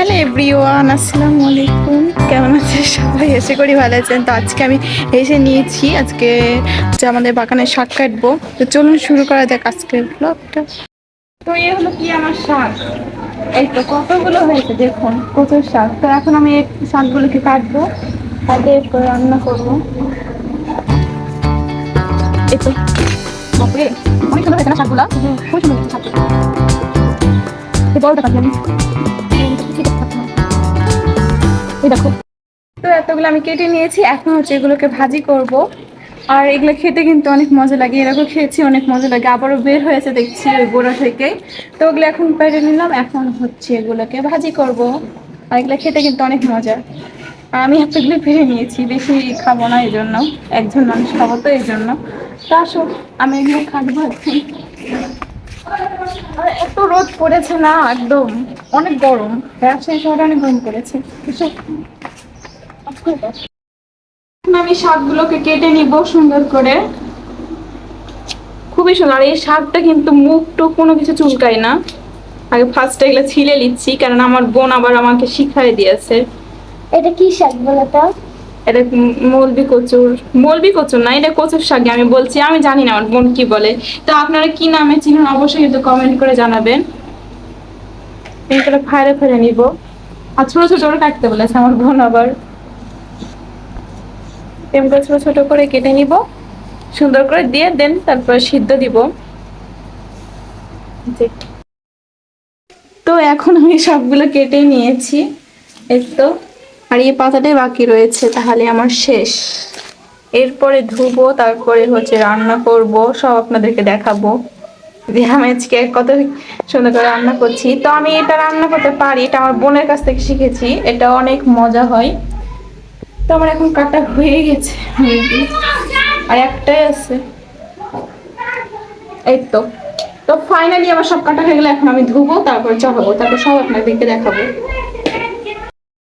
Hello everyone, আসসালামু আলাইকুম। কেমন আছেন সবাই? আশা করি ভালো আছেন। তো আজকে আমি এসে নিয়েছি, আজকে হচ্ছে আমাদের বাগানে শাক কাটবো। তো চলুন শুরু করা যাক আজকের ব্লগটা। তো এই হলো কি আমার শাক, এই তো কতগুলো হয়েছে দেখুন, কচুর শাক। তো এখন আমি এই শাকগুলোকে কাটবো, কাটে এরপর রান্না করবো। এই তো বাপরে, অনেক সুন্দর হয়েছে না শাকগুলা? খুব সুন্দর হয়েছে শাকগুলো। এই বড়টা কাটলাম, এই দেখো। তো এতগুলো আমি কেটে নিয়েছি, এখন হচ্ছে এগুলোকে ভাজি করব। আর এগুলো খেতে কিন্তু অনেক মজা লাগে, এরকম খেয়েছি, অনেক মজা লাগে। আবারও বের হয়েছে দেখছি ওই গোড়া থেকে। তো ওগুলো এখন পেরে নিলাম, এখন হচ্ছে এগুলোকে ভাজি করব। আর এগুলো খেতে কিন্তু অনেক মজা। আর আমি এতগুলো পেরে নিয়েছি, বেশি খাবো না এই জন্য, একজন মানুষ খাবো তো এই জন্য। তা আসো, আমি এগুলো খাবো এখন। আর এত রোদ পড়েছে না, একদম অনেক গরম। রাজশাহী শহরে অনেক গরম পড়েছে। আমি শাকগুলোকে কেটে নিব সুন্দর করে, খুবই সুন্দর। আর এই শাকটা কিন্তু মুখ টুক কোনো কিছু চুলকায় না। আগে ফার্স্টে এগুলো ছিলে নিচ্ছি, কারণ আমার বোন আবার আমাকে শিখাই দিয়েছে। এটা কি শাক বলতো? এটা মলবি কচুর, মলবি কচুর না, এটা কচুর শাক আমি বলছি, আমি জানি না আমার বোন কি বলে। তো আপনারা কি নামে চিনেন অবশ্যই কিন্তু কমেন্ট করে জানাবেন। এগুলো ফাড়ে ফেলে নিব। আর ছোট ছোট করে কাটতে বলেছে আমার বোন আবার। এমনি ছোট ছোট করে কেটে নিব, সুন্দর করে দিয়ে দেন, তারপর সিদ্ধ দিব। তো এখন আমি সবগুলো কেটে নিয়েছি, এই তো। আর এই পাতাটাই বাকি রয়েছে, তাহলে আমার শেষ। এরপরে ধুবো, তারপরে হচ্ছে রান্না করব, সব আপনাদেরকে দেখাবো যে আমি আজকে কত সুন্দর করে রান্না করছি। তো আমি এটা রান্না করতে পারি, এটা আমার বোনের কাছ থেকে শিখেছি, এটা অনেক মজা হয়। তো আমার এখন কাটা হয়ে গেছে আর একটাই আছে, এই তো। তো ফাইনালি আমার সব কাটা হয়ে গেলে এখন আমি ধুবো, তারপর চাপাবো, তারপর সব আপনাদেরকে দেখাবো।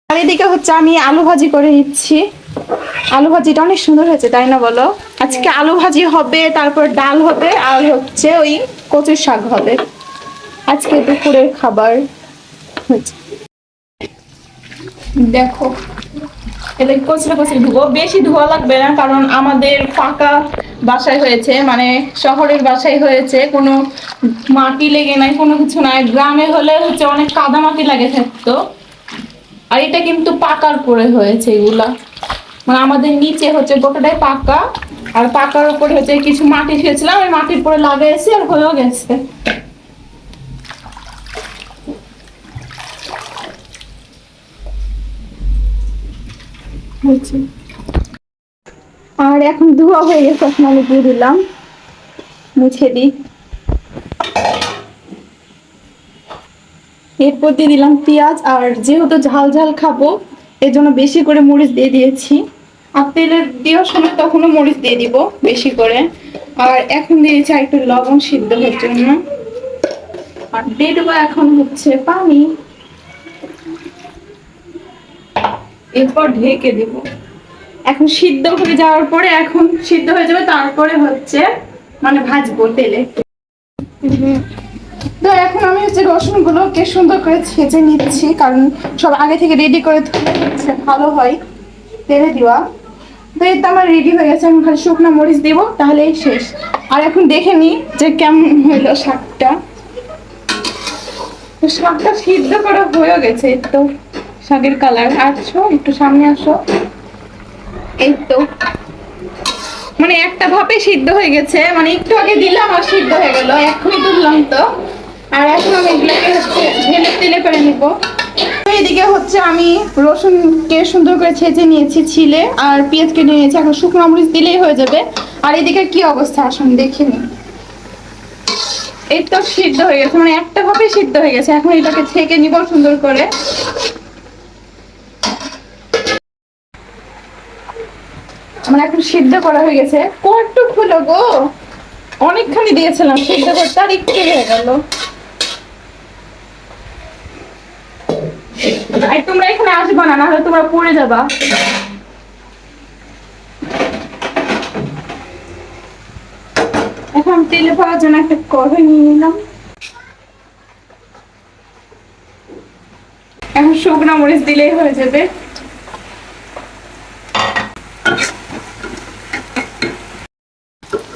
আর এদিকে হচ্ছে আমি আলু ভাজি করে নিচ্ছি। আলু ভাজিটা অনেক সুন্দর হয়েছে, তাই না বলো? আজকে আলু ভাজি হবে, তারপর ডাল হবে, আর হচ্ছে ওই কচুর শাক হবে আজকে দুপুরের খাবার হচ্ছে। দেখো, এটা কচলে কচলে ধুবো, বেশি ধোয়া লাগবে না, কারণ আমাদের ফাঁকা বাসায় হয়েছে, মানে শহরের বাসায় হয়েছে, কোনো মাটি লেগে নাই, কোনো কিছু নাই। গ্রামে হলে হচ্ছে অনেক কাদা মাটি লাগে থাকতো। আর এটা কিন্তু পাকার পরে হয়েছে এগুলা, মানে আমাদের নিচে হচ্ছে গোটাটাই পাকা, আর পাকার উপরে হচ্ছে কিছু মাটি খেয়েছিলাম, ওই মাটির পরে লাগাইছি আর হয়েও গেছে। আর এখন ধোয়া হয়ে গেছে, এখন আমি দিয়ে দিলাম, মুছে দিই। এরপর দিয়ে দিলাম পেঁয়াজ, আর যেহেতু ঝাল ঝাল খাবো এর জন্য বেশি করে মরিচ দিয়ে দিয়েছি। আর তেলের দেওয়ার সময় তখনও মরিচ দিয়ে দিব বেশি করে। আর এখন দিয়েছি আর একটু লবণ সিদ্ধ হওয়ার জন্য। আর দিয়ে দেবো এখন হচ্ছে পানি, এরপর ঢেকে দেব। এখন সিদ্ধ হয়ে যাওয়ার পরে, এখন সিদ্ধ হয়ে যাবে, তারপরে হচ্ছে মানে ভাজবো তেলে। তো এখন আমি হচ্ছে রসুন গুলোকে সুন্দর করে ছেঁচে নিচ্ছি, কারণ সব আগে থেকে রেডি করে ধুলে হচ্ছে ভালো হয় তেলে দেওয়া। তো এই তো আমার রেডি হয়ে গেছে, এখন খালি শুকনো মরিচ দিব, তাহলেই শেষ। আর এখন দেখে নি যে কেমন হলো শাকটা। তো শাকটা সিদ্ধ করা হয়ে গেছে, এই তো শাকের কালার। আসো একটু সামনে আসো, এই তো মানে একটা ভাবে সিদ্ধ হয়ে গেছে, মানে একটু আগে দিলাম আর সিদ্ধ হয়ে গেল, এখনই তুললাম তো। আর এখন আমি এগুলোকে হচ্ছে ঢেলে তেলে করে নিব। এদিকে হচ্ছে আমি রসুনকে সুন্দর করে ছেঁচে নিয়েছি ছিলে, আর পেঁয়াজ কেটে নিয়েছি, এখন শুকনো মরিচ দিলেই হয়ে যাবে। আর এদিকে কি অবস্থা আসুন দেখে নিন, এই তো সিদ্ধ হয়ে গেছে, মানে একটা ভাবে সিদ্ধ হয়ে গেছে। এখন এটাকে ছেঁকে নিব সুন্দর করে। মানে এখন সিদ্ধ করা হয়ে গেছে, কতটুক হলো গো, অনেকখানি দিয়েছিলাম সিদ্ধ করতে, আর একটু হয়ে গেল। আর তোমরা এখানে আসবা না, নাহলে তোমরা পড়ে যাবা। এখন তেলে পাওয়ার জন্য একটা কড়াই নিয়ে নিলাম। এখন শুকনো মরিচ দিলেই হয়ে যাবে।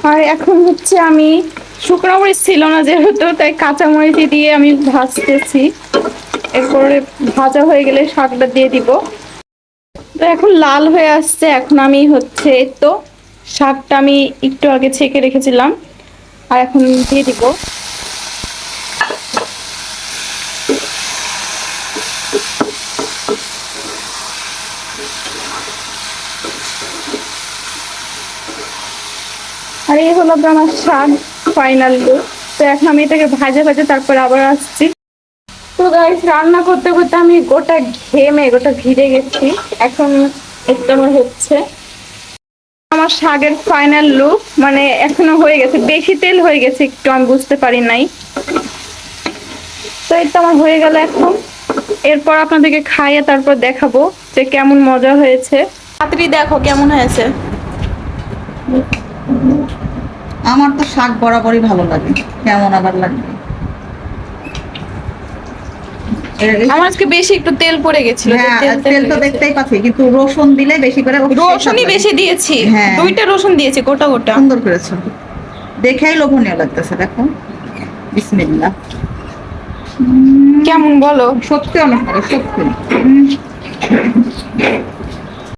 আর এখন হচ্ছে আমি শুকনো মরিচ ছিল না যেহেতু, তাই কাঁচা মরিচ দিয়ে আমি ভাজতেছি। এরপরে ভাজা হয়ে গেলে শাকটা দিয়ে দিব। তো এখন লাল হয়ে আসছে, এখন আমি হচ্ছে এই তো শাকটা আমি একটু আগে ছেঁকে রেখেছিলাম আর এখন দিয়ে দিব। আর এই হলো আমার শাক ফাইনাল লুক। তো এখন আমি এটাকে ভাজে ভাজে তারপর আবার আসছি। তো গাইস রান্না করতে করতে আমি গোটা ঘেমে গোটা ভিজে গেছি। এখন একটু আমার হচ্ছে আমার শাকের ফাইনাল লুক, মানে এখনো হয়ে গেছে, বেশি তেল হয়ে গেছে একটু, আমি বুঝতে পারি নাই। তো এটা আমার হয়ে গেল এখন। এরপর আপনাদেরকে খাইয়ে তারপর দেখাবো যে কেমন মজা হয়েছে। তাড়াতাড়ি দেখো কেমন হয়েছে। আমার তো শাক বরাবরই ভালো লাগে, কেমন আবার লাগবে। আমার আজকে বেশি একটু তেল পড়ে গেছিল, যে হ্যাঁ, তেল তেল তো দেখতেই পাচ্ছি, কিন্তু রসুন দিলে বেশি করে রসুনই বেশি দিয়েছি। হ্যাঁ। 2টা রসুন দিয়েছি গোটা গোটা। সুন্দর করেছো, দেখেই লোভনীয় লাগতেছে। দেখো, বিসমিল্লাহ। কেমন বলো? সত্যি অনেক ভালো, সত্যি।